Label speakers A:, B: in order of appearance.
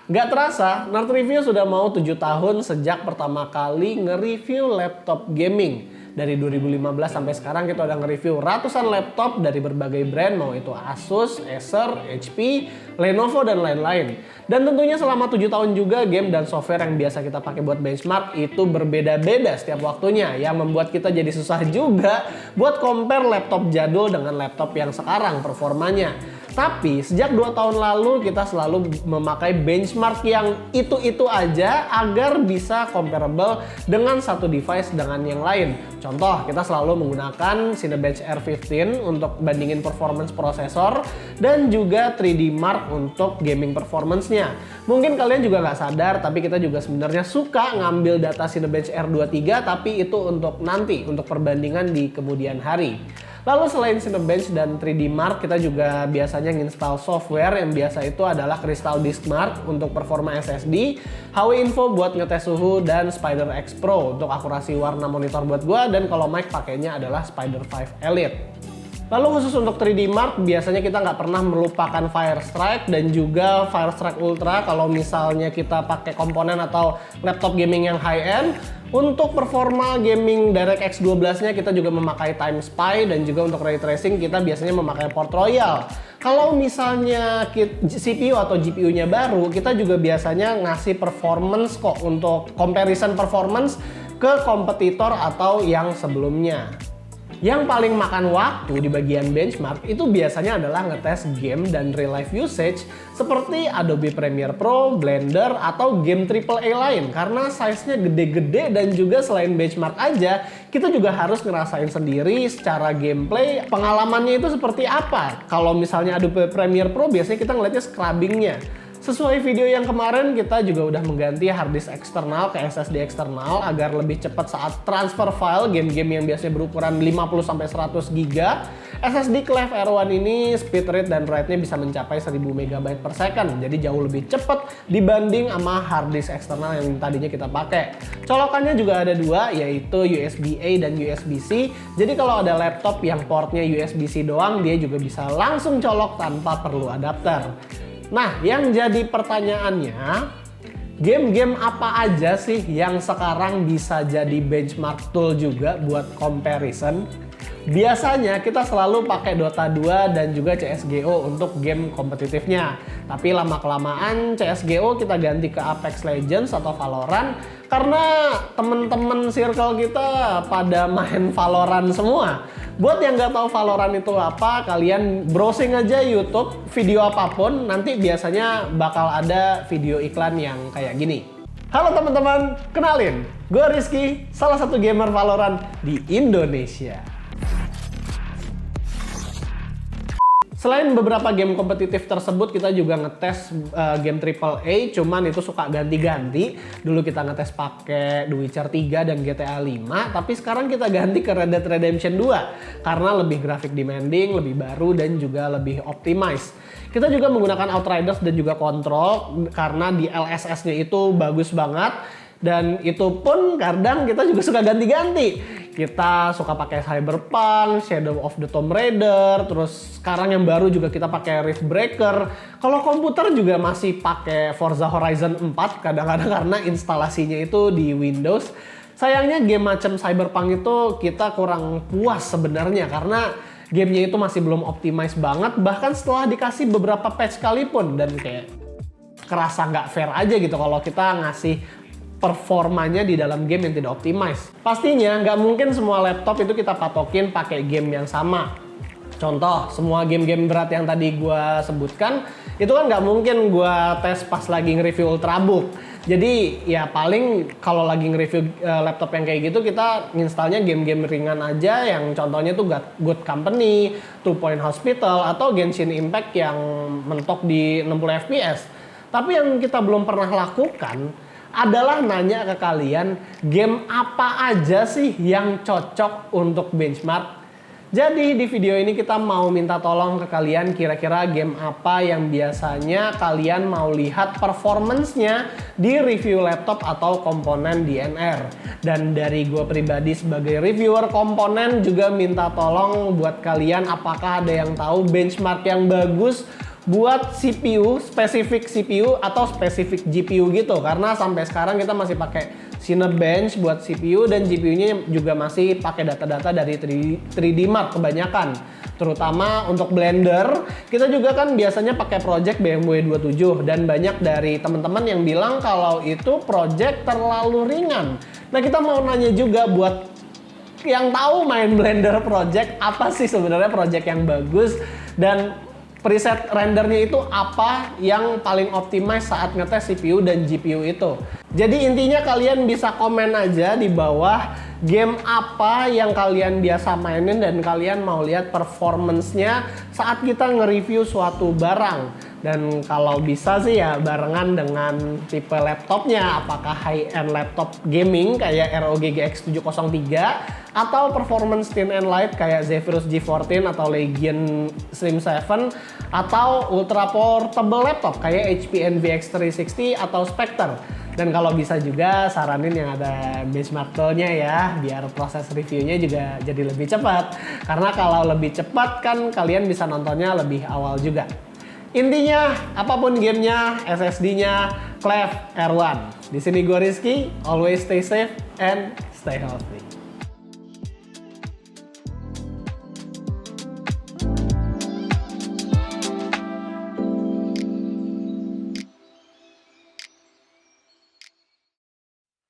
A: Nggak terasa, Nerd Review sudah mau 7 tahun sejak pertama kali nge-review laptop gaming. Dari 2015 sampai sekarang kita udah nge-review ratusan laptop dari berbagai brand, mau itu Asus, Acer, HP, Lenovo, dan lain-lain. Dan tentunya selama 7 tahun juga game dan software yang biasa kita pakai buat benchmark itu berbeda-beda setiap waktunya, yang membuat kita jadi susah juga buat compare laptop jadul dengan laptop yang sekarang performanya. Tapi sejak 2 tahun lalu kita selalu memakai benchmark yang itu-itu aja agar bisa comparable dengan satu device dengan yang lain. Contoh, kita selalu menggunakan Cinebench R15 untuk bandingin performance prosesor dan juga 3D Mark untuk gaming performance-nya. Mungkin kalian juga nggak sadar, tapi kita juga sebenarnya suka ngambil data Cinebench R23, tapi itu untuk nanti, untuk perbandingan di kemudian hari. Lalu selain Cinebench dan 3D Mark, kita juga biasanya nginstal software yang biasa itu adalah Crystal Disk Mark untuk performa SSD, HW Info buat ngetes suhu, dan Spider X Pro untuk akurasi warna monitor buat gua, dan kalau mic pakainya adalah Spider 5 Elite. Lalu khusus untuk 3D Mark, biasanya kita nggak pernah melupakan Firestrike dan juga Firestrike Ultra kalau misalnya kita pakai komponen atau laptop gaming yang high-end. Untuk performa gaming DirectX 12-nya kita juga memakai Time Spy, dan juga untuk ray tracing kita biasanya memakai Port Royal. Kalau misalnya CPU atau GPU-nya baru, kita juga biasanya ngasih performance kok untuk comparison performance ke kompetitor atau yang sebelumnya. Yang paling makan waktu di bagian benchmark itu biasanya adalah ngetes game dan real life usage seperti Adobe Premiere Pro, Blender, atau game AAA lain, karena size-nya gede-gede dan juga selain benchmark aja, kita juga harus ngerasain sendiri secara gameplay pengalamannya itu seperti apa. Kalau misalnya Adobe Premiere Pro biasanya kita ngeliatnya scrubbing-nya. Sesuai video yang kemarin, kita juga udah mengganti harddisk eksternal ke SSD eksternal agar lebih cepat saat transfer file game-game yang biasanya berukuran 50-100 GB. SSD Cleve R1 ini speed rate dan write-nya bisa mencapai 1000 MB per second, jadi jauh lebih cepat dibanding sama harddisk eksternal yang tadinya kita pakai. Colokannya juga ada dua, yaitu USB-A dan USB-C. Jadi kalau ada laptop yang portnya USB-C doang, dia juga bisa langsung colok tanpa perlu adapter. Nah, yang jadi pertanyaannya, game-game apa aja sih yang sekarang bisa jadi benchmark tool juga buat comparison? Biasanya kita selalu pakai Dota 2 dan juga CSGO untuk game kompetitifnya. Tapi lama-kelamaan CSGO kita ganti ke Apex Legends atau Valorant karena temen-temen circle kita pada main Valorant semua. Buat yang nggak tahu Valorant itu apa, kalian browsing aja YouTube, video apapun, nanti biasanya bakal ada video iklan yang kayak gini. Halo teman-teman, kenalin, gue Rizky, salah satu gamer Valorant di Indonesia. Selain beberapa game kompetitif tersebut, kita juga ngetes game AAA, cuman itu suka ganti-ganti. Dulu kita ngetes pakai The Witcher 3 dan GTA 5, tapi sekarang kita ganti ke Red Dead Redemption 2 karena lebih grafik demanding, lebih baru, dan juga lebih optimize. Kita juga menggunakan Outriders dan juga Control karena di LSS-nya itu bagus banget. Dan itu pun kadang kita juga suka ganti-ganti. Kita suka pakai Cyberpunk, Shadow of the Tomb Raider, terus sekarang yang baru juga kita pakai Riftbreaker. Kalau komputer juga masih pakai Forza Horizon 4 kadang-kadang karena instalasinya itu di Windows. Sayangnya game macam Cyberpunk itu kita kurang puas sebenarnya karena gamenya itu masih belum optimize banget, bahkan setelah dikasih beberapa patch sekalipun, dan kayak kerasa nggak fair aja gitu kalau kita ngasih performanya di dalam game yang tidak optimize. Pastinya nggak mungkin semua laptop itu kita patokin pakai game yang sama. Contoh, semua game-game berat yang tadi gue sebutkan, itu kan nggak mungkin gue tes pas lagi nge-review Ultrabook. Jadi ya paling kalau lagi nge-review laptop yang kayak gitu, kita nginstalnya game-game ringan aja yang contohnya tuh Good Company, Two Point Hospital, atau Genshin Impact yang mentok di 60 fps. Tapi yang kita belum pernah lakukan adalah nanya ke kalian, game apa aja sih yang cocok untuk benchmark? Jadi di video ini kita mau minta tolong ke kalian, kira-kira game apa yang biasanya kalian mau lihat performance-nya di review laptop atau komponen DNR. Dan dari gue pribadi sebagai reviewer komponen juga minta tolong buat kalian, apakah ada yang tahu benchmark yang bagus buat CPU, spesifik CPU atau spesifik GPU gitu. Karena sampai sekarang kita masih pakai Cinebench buat CPU dan GPU-nya juga masih pakai data-data dari 3D Mark kebanyakan. Terutama untuk Blender, kita juga kan biasanya pakai project BMW 27 dan banyak dari teman-teman yang bilang kalau itu project terlalu ringan. Nah, kita mau nanya juga buat yang tahu main Blender project, apa sih sebenarnya project yang bagus dan preset rendernya itu apa yang paling optimize saat ngetes CPU dan GPU itu. Jadi intinya kalian bisa komen aja di bawah game apa yang kalian biasa mainin dan kalian mau lihat performance-nya saat kita nge-review suatu barang. Dan kalau bisa sih ya barengan dengan tipe laptopnya, apakah high-end laptop gaming kayak ROG GX 703 atau performance thin and light kayak Zephyrus G14 atau Legion Slim 7 atau ultra portable laptop kayak HP Envy X360 atau Spectre. Dan kalau bisa juga saranin yang ada benchmark-nya ya, biar proses reviewnya juga jadi lebih cepat. Karena kalau lebih cepat kan kalian bisa nontonnya lebih awal juga. Intinya, apapun gamenya, SSD-nya, Clef R1. Di sini gue Rizky, always stay safe and stay healthy.